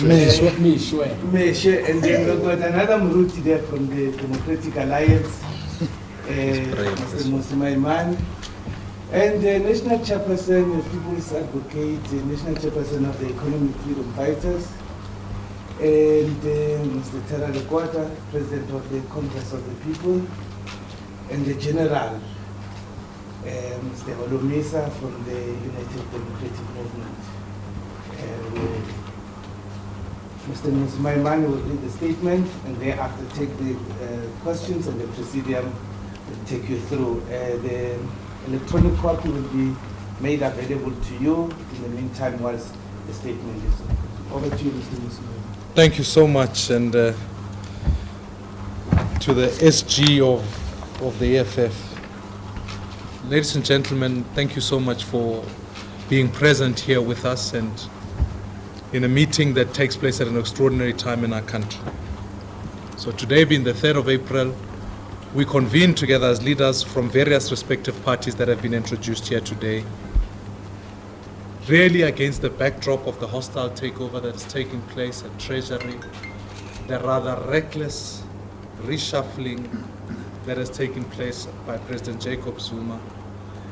Meshwe, and then we've got another Mruti there from the Democratic Alliance, Mr. Musimaiman, and the National Chairperson of People's Advocate, the National Chairperson of the Economic Freedom Fighters, and Mr. Tera Lekwata, President of the Congress of the People, and the General, Mr. Olomisa from the United Democratic Movement. Mr. Musimaiman will read the statement and thereafter take the questions, and the Presidium will take you through. The electronic copy will be made available to you in the meantime whilst the statement is over to you, Mr. Musimaiman. Thank you so much, and to the SG of the EFF. Ladies and gentlemen, thank you so much for being present here with us and in a meeting that takes place at an extraordinary time in our country. So today, being the 3rd of April, we convene together as leaders from various respective parties that have been introduced here today, really against the backdrop of the hostile takeover that is taking place at Treasury, the rather reckless reshuffling that has taken place by President Jacob Zuma,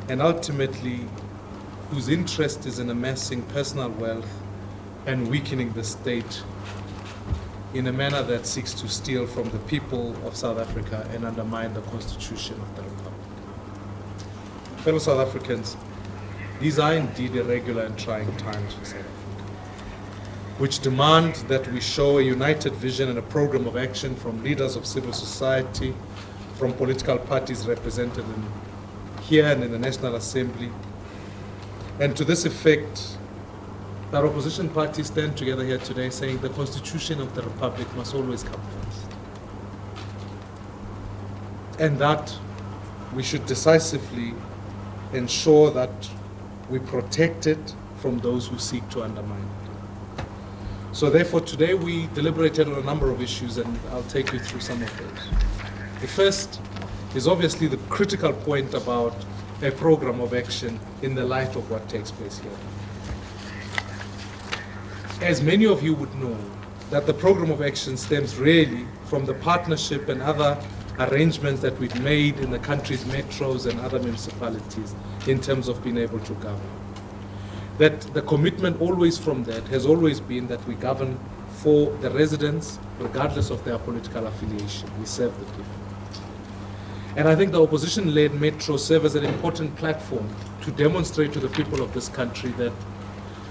and ultimately whose interest is in amassing personal wealth and weakening the state in a manner that seeks to steal from the people of South Africa and undermine the Constitution of the Republic. Fellow South Africans, these are indeed irregular and trying times for South Africa, which demand that we show a united vision and a program of action from leaders of civil society, from political parties represented here and in the National Assembly. And to this effect, our opposition parties stand together here today saying the Constitution of the Republic must always come first. And that we should decisively ensure that we protect it from those who seek to undermine it. So therefore today we deliberated on a number of issues, and I'll take you through some of those. The first is obviously the critical point about a program of action in the light of what takes place here. As many of you would know, that the program of action stems really from the partnership and other arrangements that we've made in the country's metros and other municipalities in terms of being able to govern. That the commitment always from that has always been that we govern for the residents, regardless of their political affiliation. We serve the people. And I think the opposition-led metros serve as an important platform to demonstrate to the people of this country that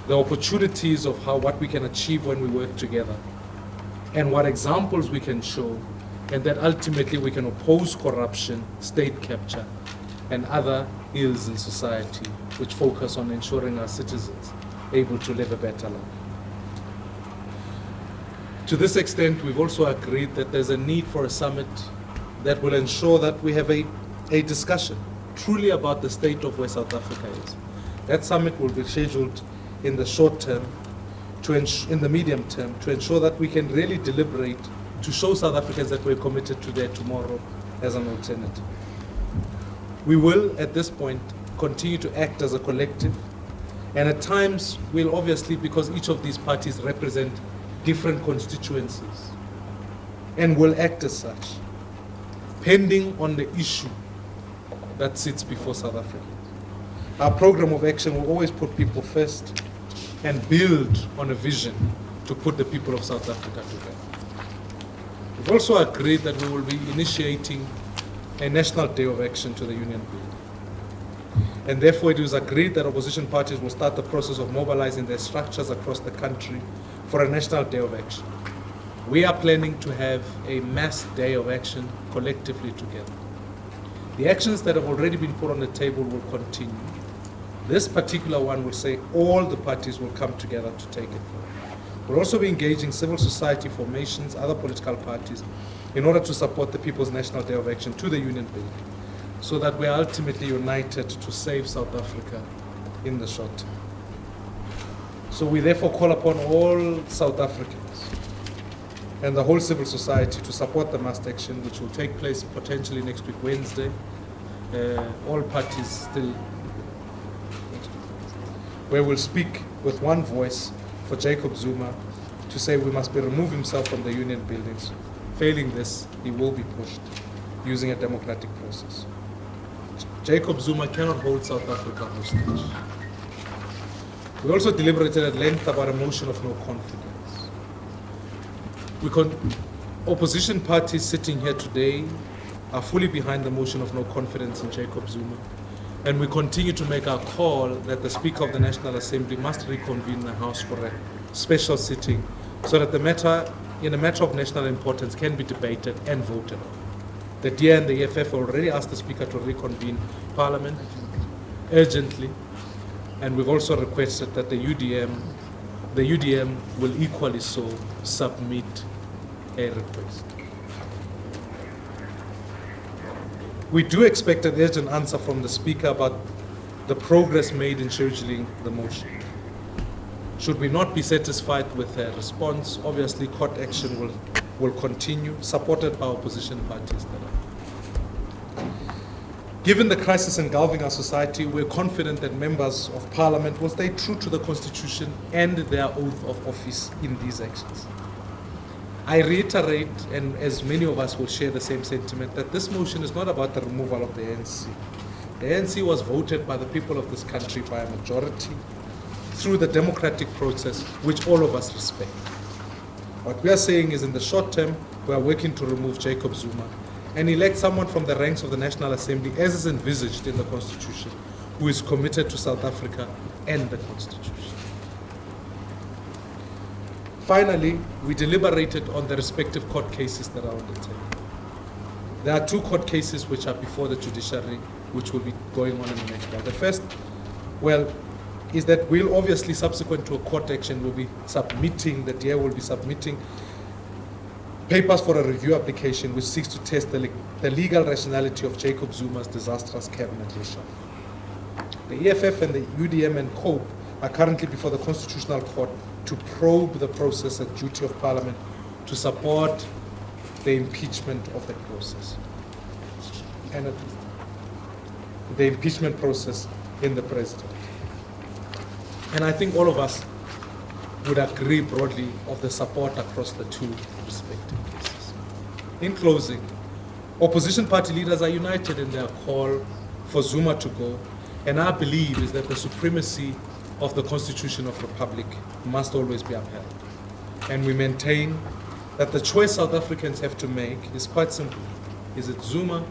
the opportunities of what we can achieve when we work together, and what examples we can show, and that ultimately we can oppose corruption, state capture, and other ills in society which focus on ensuring our citizens able to live a better life. To this extent, we've also agreed that there's a need for a summit that will ensure that we have a discussion truly about the state of where South Africa is. That summit will be scheduled in the short term, in the medium term, to ensure that we can really deliberate to show South Africans that we're committed to there tomorrow as an alternative. We will, at this point, continue to act as a collective, and at times we'll obviously, because each of these parties represent different constituencies, and will act as such, pending on the issue that sits before South Africans. Our program of action will always put people first and build on a vision to put the people of South Africa together. We've also agreed that we will be initiating a national day of action to the Union Building. And therefore it is agreed that opposition parties will start the process of mobilizing their structures across the country for a national day of action. We are planning to have a mass day of action collectively together. The actions that have already been put on the table will continue. This particular one will say all the parties will come together to take it forward. We'll also be engaging civil society formations, other political parties, in order to support the People's National Day of Action to the Union Building, so that we are ultimately united to save South Africa in the short term. So we therefore call upon all South Africans and the whole civil society to support the mass action, which will take place potentially next week, Wednesday. All parties still, where we'll speak with one voice for Jacob Zuma to say we must remove himself from the union buildings. Failing this, he will be pushed using a democratic process. Jacob Zuma cannot hold South Africa hostage. We also deliberated at length about a motion of no confidence. Opposition parties sitting here today are fully behind the motion of no confidence in Jacob Zuma, and we continue to make our call that the Speaker of the National Assembly must reconvene the House for a special sitting so that the matter, in a matter of national importance, can be debated and voted on. The DA and the EFF already asked the Speaker to reconvene Parliament urgently, and we've also requested that the UDM will equally so submit a request. We do expect an urgent answer from the Speaker about the progress made in scheduling the motion. Should we not be satisfied with a response, obviously court action will continue, supported by opposition parties. Given the crisis engulfing our society, we're confident that members of Parliament will stay true to the Constitution and their oath of office in these actions. I reiterate, and as many of us will share the same sentiment, that this motion is not about the removal of the ANC. The ANC was voted by the people of this country by a majority through the democratic process, which all of us respect. What we are saying is, in the short term, we are working to remove Jacob Zuma and elect someone from the ranks of the National Assembly, as is envisaged in the Constitution, who is committed to South Africa and the Constitution. Finally, we deliberated on the respective court cases that are on the table. There are two court cases which are before the judiciary, which will be going on in the next while. The first, is that we'll obviously, subsequent to a court action, will be submitting, the DA will be submitting papers for a review application which seeks to test the legal rationality of Jacob Zuma's disastrous cabinet reshuffle. The EFF and the UDM and COPE are currently before the Constitutional Court to probe the process and duty of Parliament to support the impeachment of the process and the impeachment process in the President. And I think all of us would agree broadly of the support across the two respective cases. In closing, opposition party leaders are united in their call for Zuma to go, and our belief is that the supremacy of the Constitution of the Republic must always be upheld. And we maintain that the choice South Africans have to make is quite simple. Is it Zuma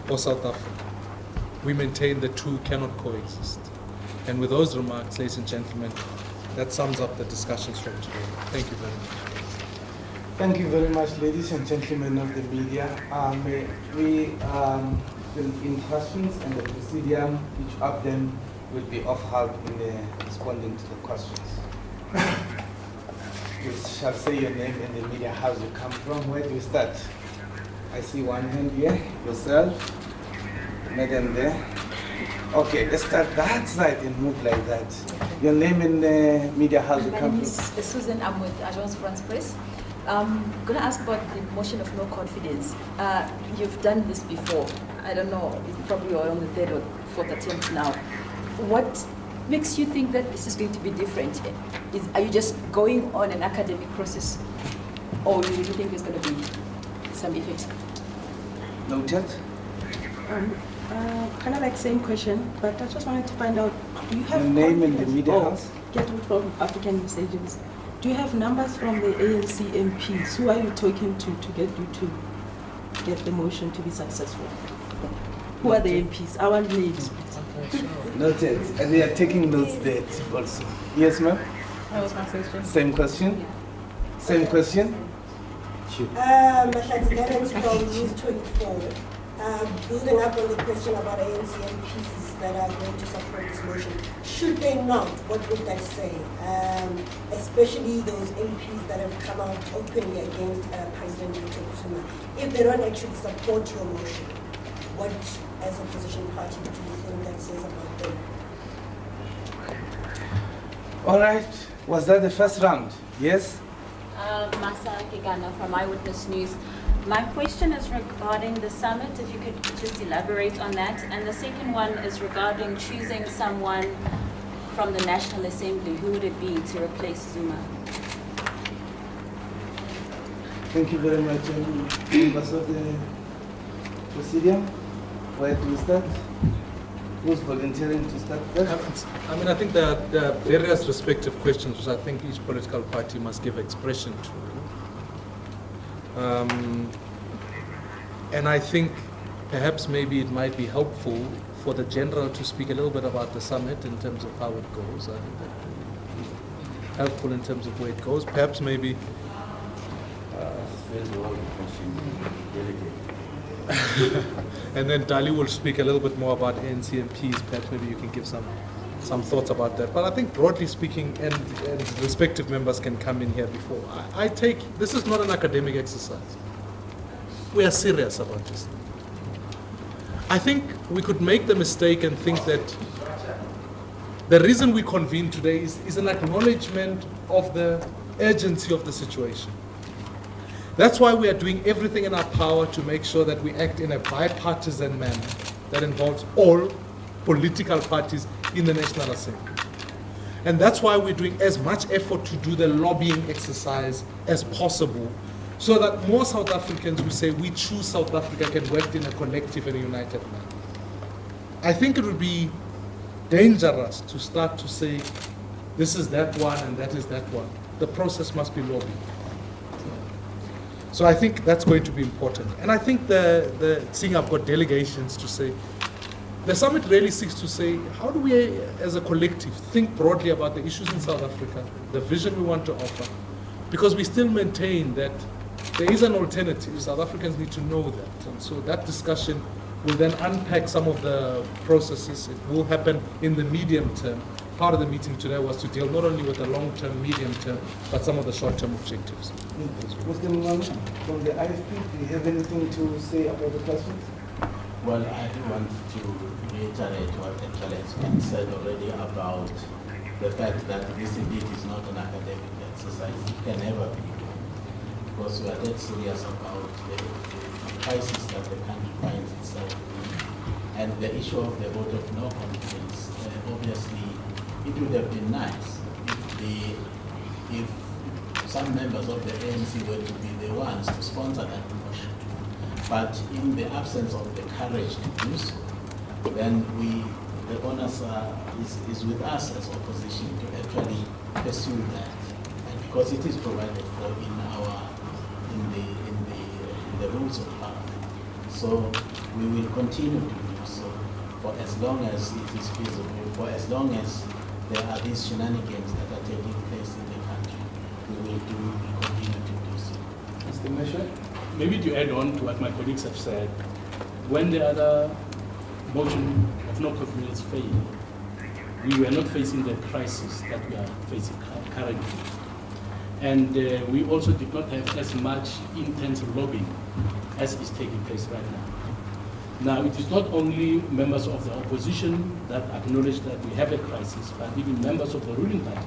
or South Africa? We maintain the two cannot coexist. And with those remarks, ladies and gentlemen, that sums up the discussions from today. Thank you very much. Thank you very much, ladies and gentlemen of the media. We fill in questions, and the Presidium, each of them will be of help in responding to the questions. You shall say your name and the media house you come from. Where do you start? I see one hand here. Yourself. Madam there. Okay, let's start that side and move like that. Your name and the media house you come from. My name is Susan. I'm with Agence France Presse. I'm going to ask about the motion of no confidence. You've done this before. I don't know, it's probably on the third or fourth attempt now. What makes you think that this is going to be different? Are you just going on an academic process, or do you think there's going to be some effect? Noted. Kind of like same question, but I just wanted to find out, do you have Your name and the confidence- media house? Get from African News Agency. Do you have numbers from the ANC MPs? Who are you talking to get you to get the motion to be successful? Who are the MPs? I want names, please. Noted. And they are taking notes there also. Yes, ma'am? That was my question. Same question? Same question? Mahlatsi Gardens from News 24. Building up on the question about ANC MPs that are going to support this motion, should they not, what would that say? Especially those MPs that have come out openly against President Jacob Zuma. If they don't actually support your motion, what, as a opposition party, do you think that says about them? All right. Was that the first round? Yes? Masa Kigana from Eyewitness News. My question is regarding the summit, if you could just elaborate on that. And the second one is regarding choosing someone from the National Assembly. Who would it be to replace Zuma? Thank you very much, members of the Presidium. Where do we start? Who's volunteering to start first? I mean, I think there are various respective questions which I think each political party must give expression to. And I think perhaps maybe it might be helpful for the general to speak a little bit about the summit in terms of how it goes. I think that would be helpful in terms of where it goes. Perhaps maybe and then Dali will speak a little bit more about NCMPs. Perhaps maybe you can give some thoughts about that. But I think broadly speaking, and respective members can come in here before. I take, this is not an academic exercise. We are serious about this. I think we could make the mistake and think that the reason we convene today is an acknowledgement of the urgency of the situation. That's why we are doing everything in our power to make sure that we act in a bipartisan manner that involves all political parties in the National Assembly. And that's why we're doing as much effort to do the lobbying exercise as possible, so that more South Africans who say we choose South Africa can work in a collective and a united manner. I think it would be dangerous to start to say this is that one and that is that one. The process must be lobbying. So I think that's going to be important. And I think seeing I've got delegations to say, the summit really seeks to say, how do we as a collective think broadly about the issues in South Africa, the vision we want to offer? Because we still maintain that there is an alternative. South Africans need to know that. And so that discussion will then unpack some of the processes. It will happen in the medium term. Part of the meeting today was to deal not only with the long-term, medium-term, but some of the short-term objectives. Mr. Mwang, from the IFP, do you have anything to say about the questions? Well, I do want to reiterate what Excellence has said already about the fact that this indeed is not an academic exercise. It can never be, because we are dead serious about the crisis that the country finds itself in. And the issue of the vote of no confidence, obviously, it would have been nice if some members of the ANC were to be the ones to sponsor that motion. But in the absence of the courage to do so, then the onus is with us as opposition to actually pursue that. And because it is provided for in the rules of power. So we will continue to do so for as long as it is feasible, for as long as there are these shenanigans that are taking place in the country. We will continue to do so. Mr. Mesha? Maybe to add on to what my colleagues have said, when the other motion of no confidence failed, we were not facing the crisis that we are facing currently. And we also did not have as much intense lobbying as is taking place right now. Now, it is not only members of the opposition that acknowledge that we have a crisis, but even members of the ruling party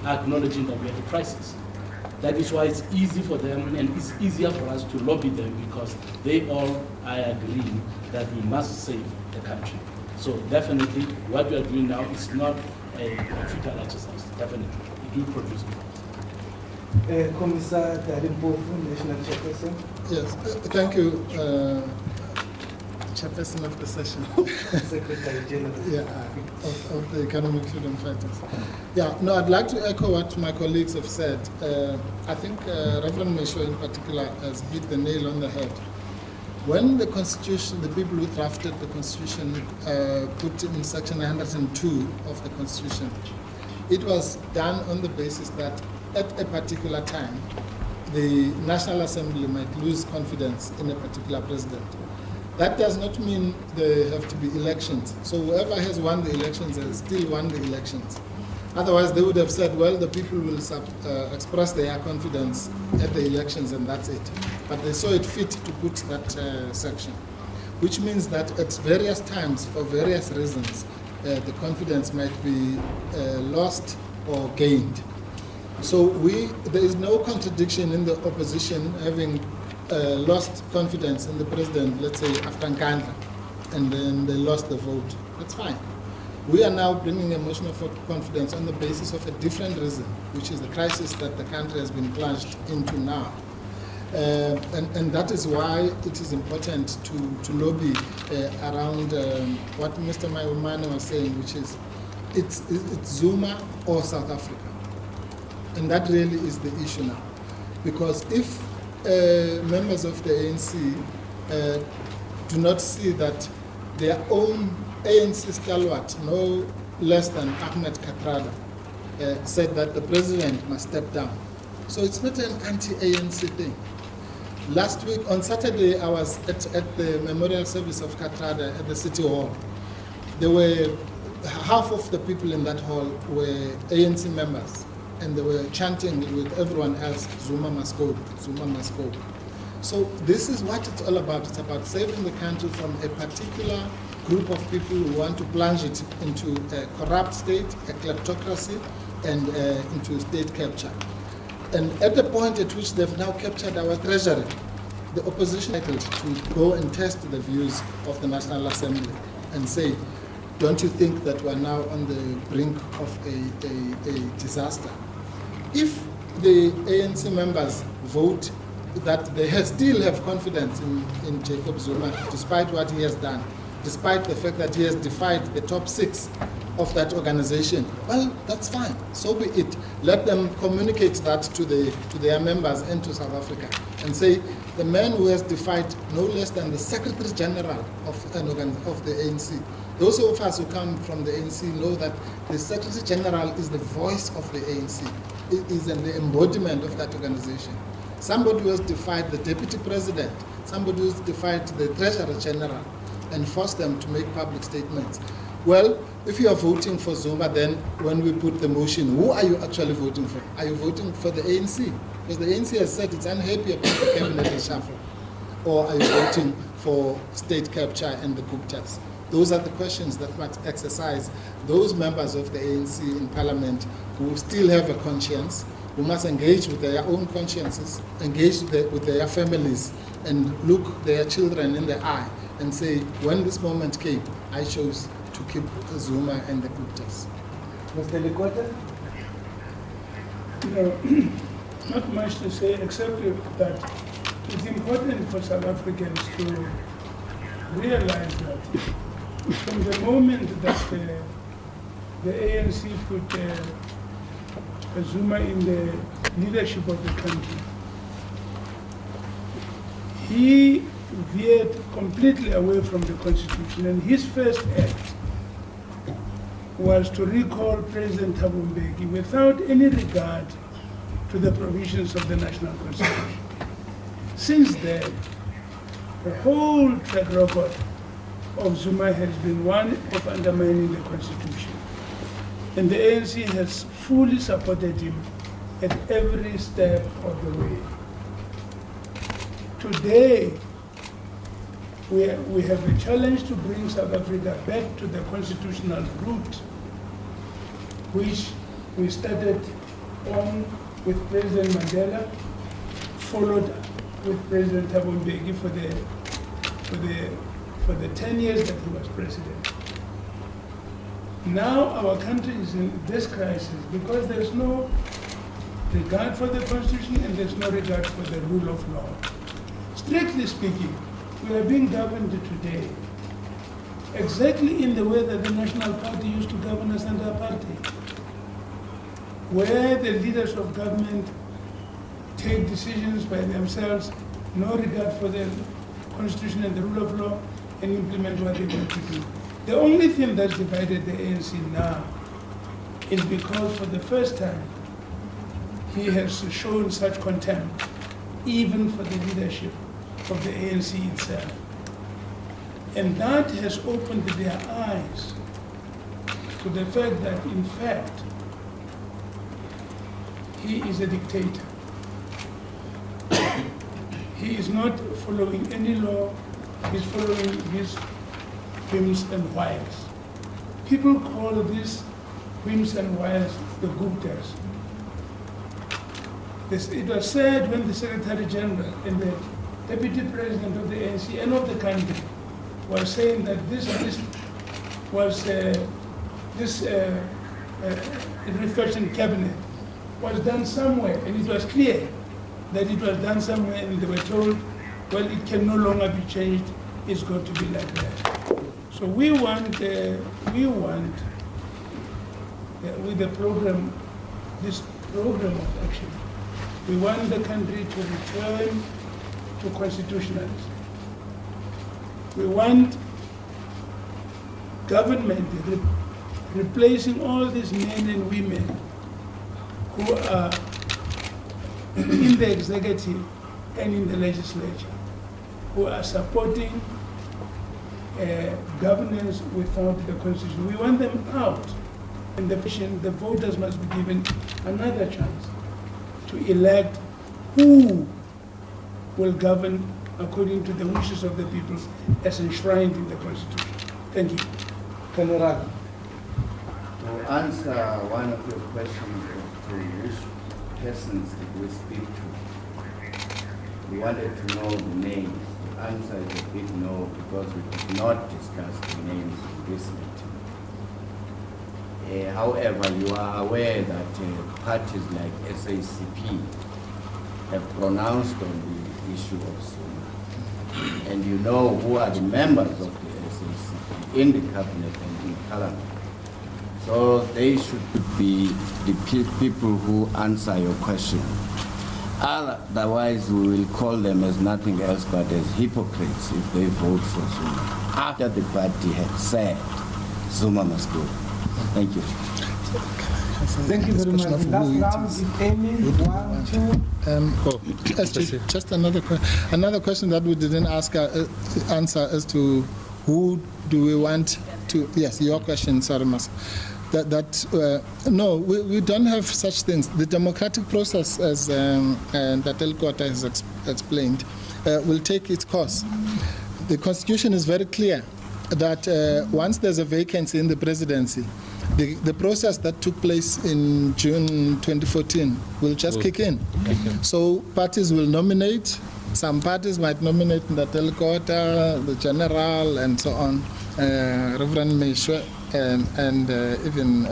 are acknowledging that we have a crisis. That is why it's easy for them, and it's easier for us to lobby them, because they all are agreeing that we must save the country. So definitely, what we are doing now is not a futile exercise. Definitely, it will produce results. Commissar Darimpofu, National Chairperson. Yes, thank you, Chairperson of the session. Secretary General. Yeah, of the Economic Freedom Fighters. Yeah, no, I'd like to echo what my colleagues have said. I think Reverend Mesho in particular has hit the nail on the head. When the Constitution, the people who drafted the Constitution put in Section 102 of the Constitution, it was done on the basis that at a particular time, the National Assembly might lose confidence in a particular president. That does not mean there have to be elections. So whoever has won the elections has still won the elections. Otherwise, they would have said, well, the people will express their confidence at the elections and that's it. But they saw it fit to put that section, which means that at various times, for various reasons, the confidence might be lost or gained. So there is no contradiction in the opposition having lost confidence in the president, let's say after Nkandla, and then they lost the vote. That's fine. We are now bringing a motion of confidence on the basis of a different reason, which is the crisis that the country has been plunged into now. And that is why it is important to lobby around what Mr. Maimane was saying, which is it's Zuma or South Africa. And that really is the issue now. Because if members of the ANC do not see that their own ANC stalwart, no less than Ahmed Kathrada, said that the president must step down. So it's not an anti-ANC thing. Last week, on Saturday, I was at the memorial service of Kathrada at the City Hall. There were half of the people in that hall were ANC members, and they were chanting with everyone else, Zuma must go, Zuma must go. So this is what it's all about. It's about saving the country from a particular group of people who want to plunge it into a corrupt state, a kleptocracy, and into state capture. And at the point at which they've now captured our treasury, the opposition entitled to go and test the views of the National Assembly and say, don't you think that we're now on the brink of a disaster? If the ANC members vote that they still have confidence in Jacob Zuma, despite what he has done, despite the fact that he has defied the top 6 of that organization, well, that's fine. So be it. Let them communicate that to their members and to South Africa and say the man who has defied no less than the Secretary General of the ANC. Those of us who come from the ANC know that the Secretary General is the voice of the ANC. It is the embodiment of that organization. Somebody who has defied the Deputy President, somebody who has defied the Treasurer General, and forced them to make public statements. Well, if you are voting for Zuma, then when we put the motion, who are you actually voting for? Are you voting for the ANC? Because the ANC has said it's unhappy about the cabinet reshuffle. Or are you voting for state capture and the Guptas? Those are the questions that must exercise those members of the ANC in Parliament who still have a conscience, who must engage with their own consciences, engage with their families, and look their children in the eye and say, when this moment came, I chose to keep Zuma and the Guptas. Mr. Likota? No, not much to say except that it's important for South Africans to realize that from the moment that the ANC put Zuma in the leadership of the country, he veered completely away from the Constitution, and his first act was to recall President Thabo Mbeki without any regard to the provisions of the National Constitution. Since then, the whole track record of Zuma has been one of undermining the Constitution. And the ANC has fully supported him at every step of the way. Today, we have a challenge to bring South Africa back to the constitutional route, which we started on with President Mandela, followed with President Thabo Mbeki for the 10 years that he was president. Now our country is in this crisis because there's no regard for the Constitution and there's no regard for the rule of law. Strictly speaking, we are being governed today exactly in the way that the National Party used to govern us under apartheid, where the leaders of government take decisions by themselves, no regard for the Constitution and the rule of law, and implement what they want to do. The only thing that's divided the ANC now is because for the first time, he has shown such contempt, even for the leadership of the ANC itself. And that has opened their eyes to the fact that, in fact, he is a dictator. He is not following any law, he's following his whims and wiles. People call these whims and wiles the Guptas. It was said when the Secretary General and the Deputy President of the ANC and of the country was saying that this reflection cabinet was done somewhere, and it was clear that it was done somewhere and they were told, well, it can no longer be changed, it's got to be like that. So we want with the program, this program of action, we want the country to return to constitutionalism. We want government replacing all these men and women who are in the executive and in the legislature, who are supporting governance without the constitution. We want them out. And the voters must be given another chance to elect who will govern according to the wishes of the people as enshrined in the Constitution. Thank you. General. To answer one of your questions to which persons did we speak to, we wanted to know the names. The answer is a big no, because we did not discuss the names in this meeting. However, you are aware that parties like SACP have pronounced on the issue of Zuma. And you know who are the members of the SACP in the cabinet and in parliament. So they should be the people who answer your question. Otherwise, we will call them as nothing else but as hypocrites if they vote for Zuma, after the party had said Zuma must go. Thank you. Thank you very much. Last round, if any, 1, 2. Just another question that we didn't answer as to who do we want to. Yes, your question, sorry, Mas. No, we don't have such things. The democratic process, as that Elkota has explained, will take its course. The Constitution is very clear that once there's a vacancy in the presidency, the process that took place in June 2014 will just kick in. So parties will nominate. Some parties might nominate the Telkota, the General, and so on, Reverend Meshwe, and even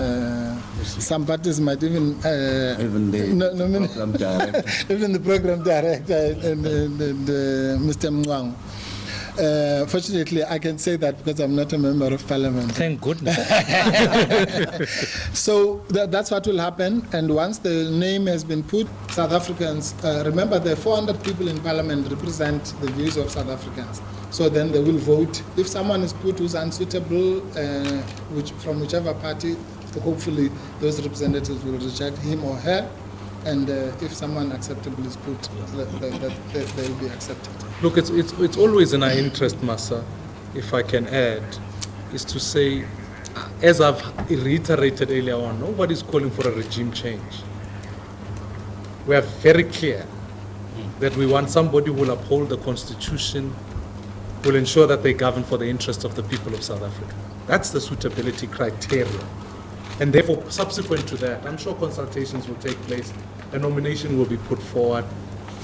some parties might even nominate even the program director and Mr. Mwang. Fortunately, I can say that because I'm not a member of parliament. Thank goodness. So that's what will happen. And once the name has been put, South Africans, remember there are 400 people in parliament represent the views of South Africans. So then they will vote. If someone is put who's unsuitable, from whichever party, hopefully those representatives will reject him or her. And if someone acceptable is put, they will be accepted. Look, it's always in our interest, Massa, if I can add, is to say, as I've reiterated earlier on, nobody's calling for a regime change. We are very clear that we want somebody who will uphold the Constitution, will ensure that they govern for the interest of the people of South Africa. That's the suitability criteria. And therefore, subsequent to that, I'm sure consultations will take place, a nomination will be put forward.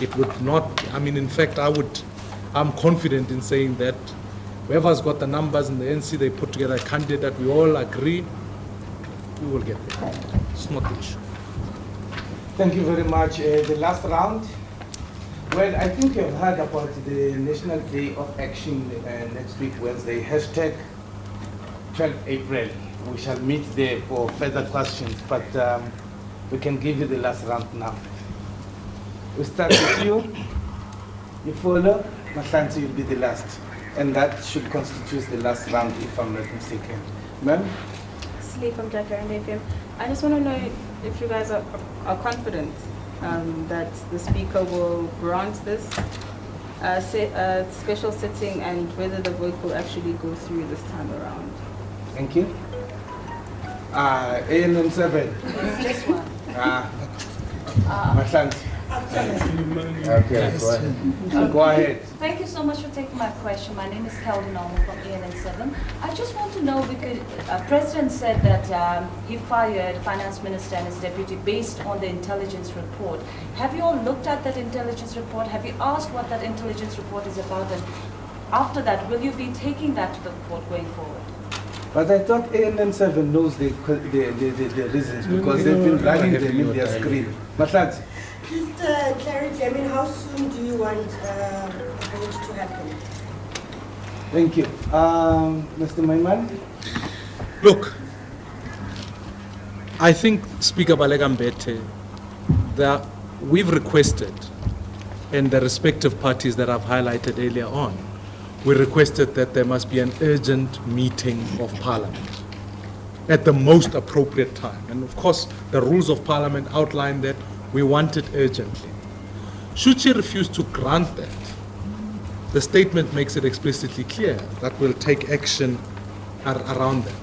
It would not, in fact, I'm confident in saying that whoever's got the numbers in the NC, they put together a candidate that we all agree, we will get there. It's not the issue. Thank you very much. The last round. Well, I think you've heard about the National Day of Action next week, Wednesday, hashtag 12 April. We shall meet there for further questions, but we can give you the last round now. We start with you. You follow. Mahlanzi will be the last. And that should constitute the last round, if I'm not mistaken. Ma'am? Sleep from Jacaranda FM. I just want to know if you guys are confident that the Speaker will grant this special sitting and whether the vote will actually go through this time around. Thank you. ANM 7. Just one. Mahlanzi. Okay, go ahead. Go ahead. Thank you so much for taking my question. My name is Calvin Olmo from ANN7. I just want to know, because President said that he fired Finance Minister and his deputy based on the intelligence report. Have you all looked at that intelligence report? Have you asked what that intelligence report is about? And after that, will you be taking that to the court going forward? But I thought ANN7 knows the reasons, because they've been running them in their screen. Mahlanzi. Just clarity, I mean, how soon do you want a vote to happen? Thank you. Mr. Maiman? Look, I think Speaker Balegambete, we've requested, and the respective parties that I've highlighted earlier on, we requested that there must be an urgent meeting of Parliament at the most appropriate time. And of course, the rules of Parliament outline that we want it urgently. Should she refuse to grant that, the statement makes it explicitly clear that we'll take action around that.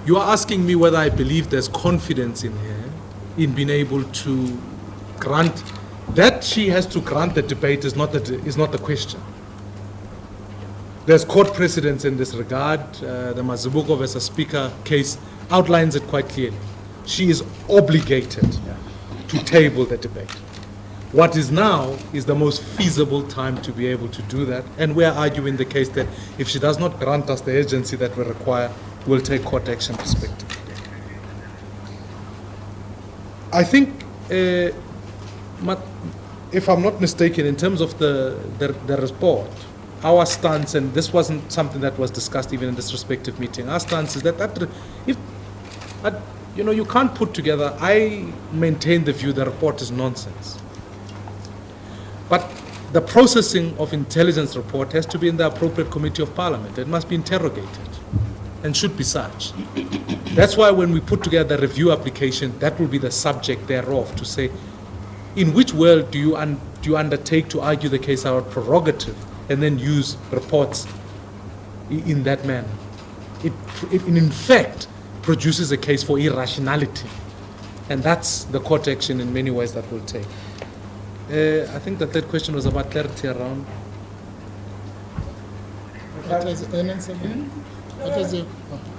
You are asking me whether I believe there's confidence in her in being able to grant. That she has to grant the debate is not the question. There's court precedents in this regard. The Mazibuko versus Speaker case outlines it quite clearly. She is obligated to table the debate. What is now is the most feasible time to be able to do that, and we are arguing the case that if she does not grant us the urgency that we require, we'll take court action prospectively. I think, if I'm not mistaken, in terms of the report, our stance, and this wasn't something that was discussed even in this respective meeting, our stance is that you can't put together, I maintain the view the report is nonsense. But the processing of intelligence report has to be in the appropriate committee of Parliament. It must be interrogated and should be such. That's why when we put together the review application, that will be the subject thereof, to say, in which world do you undertake to argue the case out prerogative and then use reports in that manner? It in fact produces a case for irrationality, and that's the court action in many ways that we'll take. I think the third question was about clarity around. What was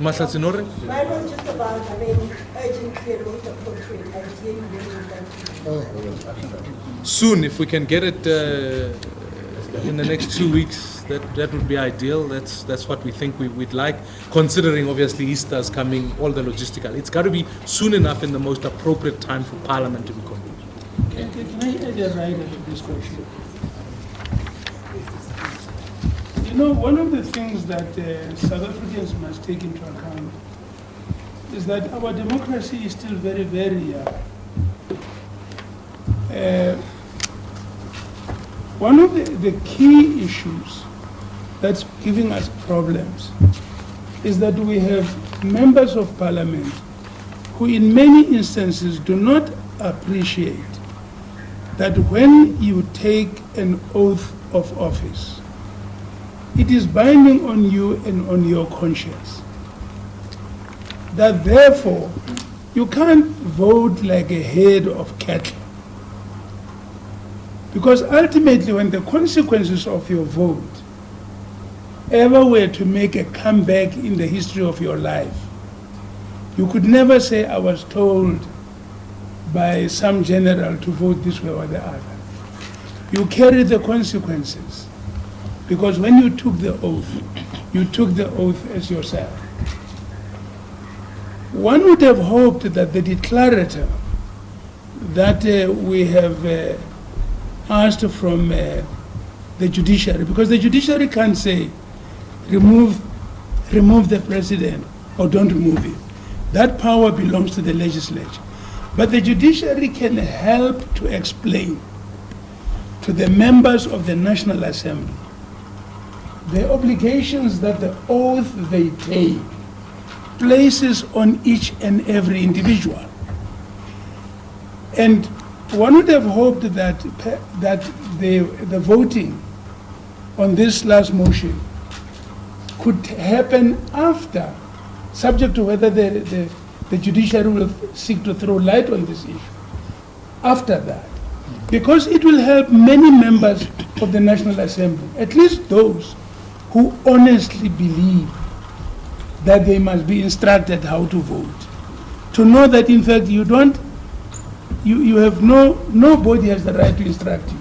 Mine was just about, urgently and most appropriate, ideally when would like to. Soon, if we can get it in the next 2 weeks, that would be ideal. That's what we think we'd like, considering obviously Easter's coming, all the logistical. It's got to be soon enough in the most appropriate time for Parliament to be convened. Can I add a rider to this question? You know, one of the things that South Africans must take into account is that our democracy is still very, very young. One of the key issues that's giving us problems is that we have members of Parliament who in many instances do not appreciate that when you take an oath of office, it is binding on you and on your conscience. That therefore, you can't vote like a herd of cattle. Because ultimately, when the consequences of your vote ever were to make a comeback in the history of your life, you could never say, I was told by some general to vote this way or the other. You carry the consequences. Because when you took the oath, you took the oath as yourself. One would have hoped that the declarator that we have asked from the judiciary, because the judiciary can't say, remove the president or don't remove him. That power belongs to the legislature. But the judiciary can help to explain to the members of the National Assembly the obligations that the oath they take places on each and every individual. And one would have hoped that the voting on this last motion could happen after, subject to whether the judiciary will seek to throw light on this issue, after that. Because it will help many members of the National Assembly, at least those who honestly believe that they must be instructed how to vote, to know that in fact you have nobody has the right to instruct you.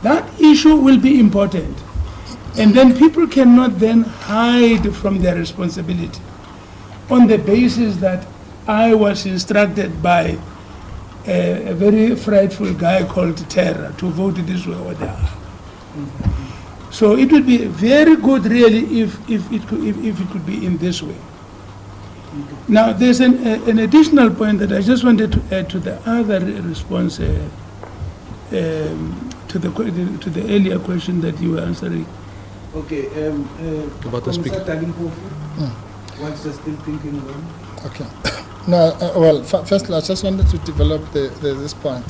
That issue will be important. And then people cannot then hide from their responsibility on the basis that I was instructed by a very frightful guy called Terror to vote this way or that. So it would be very good, really, if it could be in this way. Now, there's an additional point that I just wanted to add to the other response to the earlier question that you were answering. Okay. About the speaker. What's still thinking on? Okay. No, well, firstly, I just wanted to develop this point.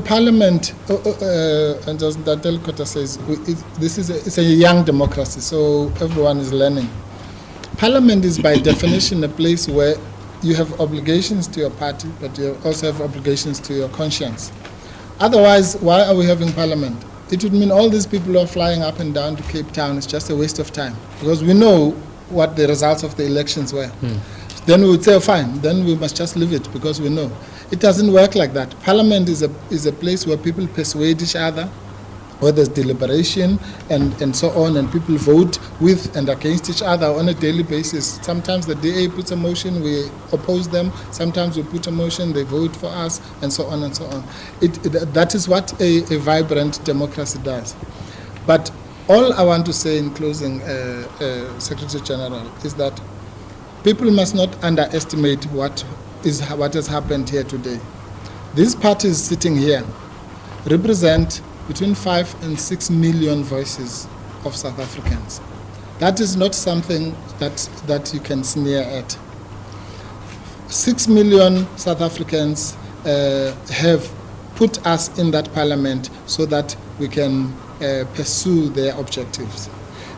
Parliament, and as Dadel Kota says, it's a young democracy, so everyone is learning. Parliament is by definition a place where you have obligations to your party, but you also have obligations to your conscience. Otherwise, why are we having Parliament? It would mean all these people who are flying up and down to Cape Town is just a waste of time, because we know what the results of the elections were. Then we would say, oh, fine, then we must just leave it because we know. It doesn't work like that. Parliament is a place where people persuade each other, where there's deliberation and so on, and people vote with and against each other on a daily basis. Sometimes the DA puts a motion, we oppose them. Sometimes we put a motion, they vote for us, and so on and so on. That is what a vibrant democracy does. But all I want to say in closing, Secretary General, is that people must not underestimate what has happened here today. These parties sitting here represent between 5 and 6 million voices of South Africans. That is not something that you can sneer at. 6 million South Africans have put us in that parliament so that we can pursue their objectives.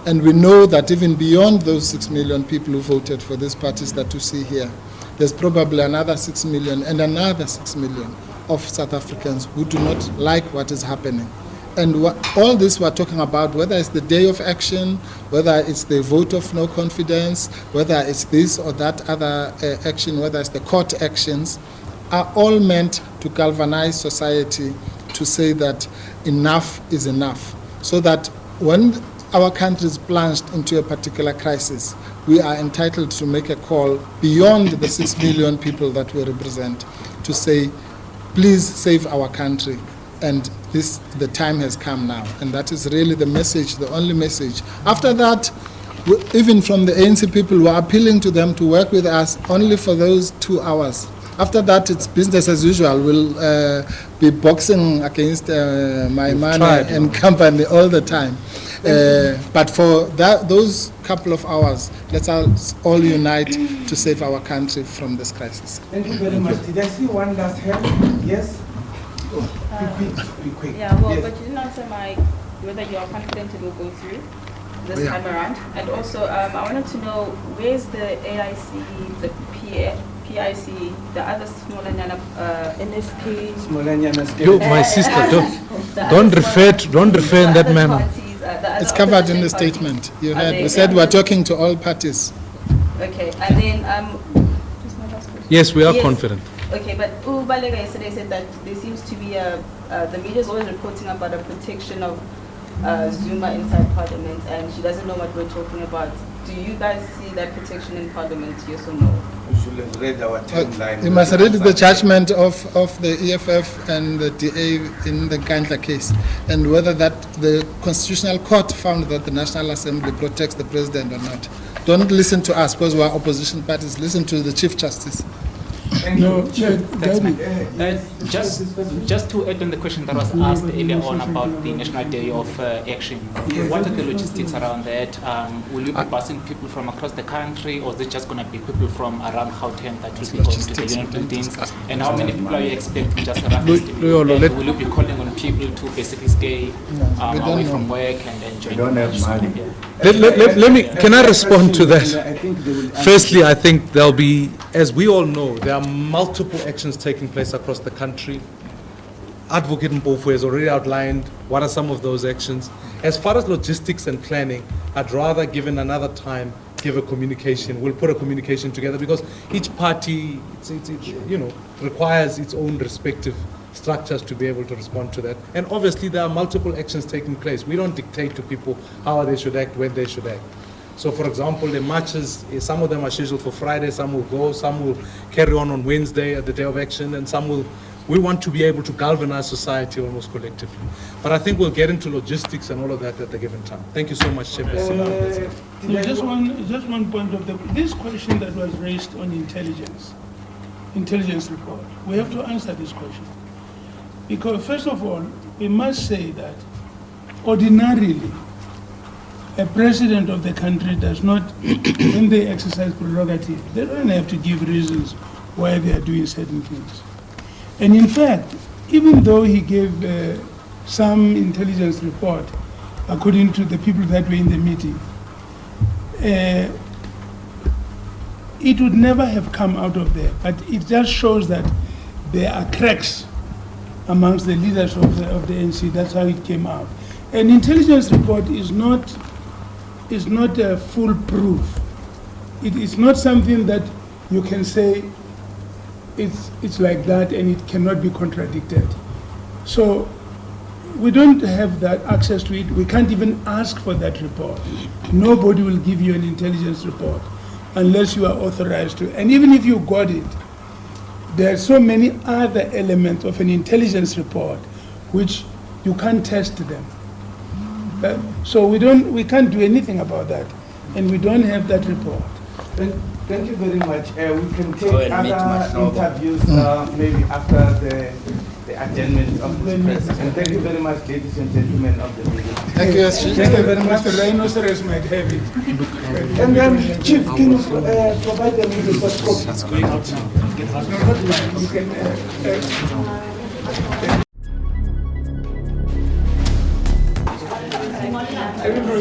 And we know that even beyond those 6 million people who voted for these parties that you see here, there's probably another 6 million and another 6 million of South Africans who do not like what is happening. And all this we're talking about, whether it's the day of action, whether it's the vote of no confidence, whether it's this or that other action, whether it's the court actions, are all meant to galvanize society to say that enough is enough. So that when our country is plunged into a particular crisis, we are entitled to make a call beyond the 6 million people that we represent to say, please save our country. And the time has come now. And that is really the message, the only message. After that, even from the ANC people, we're appealing to them to work with us only for those 2 hours. After that, it's business as usual. We'll be boxing against Maimane and company all the time. But for those couple of hours, let's all unite to save our country from this crisis. Thank you very much. Did I see one last hand? Yes? Be quick. Yeah, well, yes. but you didn't answer whether you are confident it will go through this time around. And also, I wanted to know, where's the AIC, the PIC, the other Smolanyana NFP? Smolanyana my sister, don't refer in that manner. It's covered in the statement. You heard. We said we're talking to all parties. Okay, and then just my last question. Yes, we are confident. Okay, but Ubalega yesterday said that there seems to be the media is always reporting about a protection of Zuma inside Parliament, and she doesn't know what we're talking about. Do you guys see that protection in Parliament, yes or no? You should have read our timeline. You must read the judgment of the EFF and the DA in the Nkandla case, and whether that the Constitutional Court found that the National Assembly protects the President or not. Don't listen to us because we are opposition parties. Listen to the Chief Justice. No, just to add on the question that was asked earlier on about the National Day of Action, what are the logistics around that? Will you be busing people from across the country, or is it just going to be people from around Gauteng that will be going to the unit buildings? And how many people are you expecting, just a rough estimate? Will you be calling on people to basically stay away from work and enjoy? Don't have money. Let me, can I respond to that? Firstly, I think there'll be, as we all know, there are multiple actions taking place across the country. Advocate Mpofu has already outlined what are some of those actions. As far as logistics and planning, I'd rather, given another time, give a communication. We'll put a communication together because each party, requires its own respective structures to be able to respond to that. And obviously there are multiple actions taking place. We don't dictate to people how they should act, when they should act. So for example, the marches, some of them are scheduled for Friday, some will go, some will carry on Wednesday at the day of action, and some will, we want to be able to galvanize society almost collectively. But I think we'll get into logistics and all of that at a given time. Thank you so much, Chairperson. Just one point of this question that was raised on intelligence report. We have to answer this question. Because first of all, we must say that ordinarily, a president of the country does not, when they exercise prerogative, they don't have to give reasons why they are doing certain things. And in fact, even though he gave some intelligence report, according to the people that were in the meeting, it would never have come out of there. But it just shows that there are cracks amongst the leaders of the ANC. That's how it came out. An intelligence report is not foolproof. It is not something that you can say it's like that and it cannot be contradicted. So we don't have that access to it. We can't even ask for that report. Nobody will give you an intelligence report unless you are authorized to. And even if you got it, there are so many other elements of an intelligence report which you can't test them. So we can't do anything about that, and we don't have that report. Thank you very much. We can take other interviews maybe after the adjournment of this press. And thank you very much, ladies and gentlemen of the meeting. Thank you, Thank you very much. The rhinoceros might have it. And then, Chief, can you provide them with the soft copy? It's going out now. You can. I don't know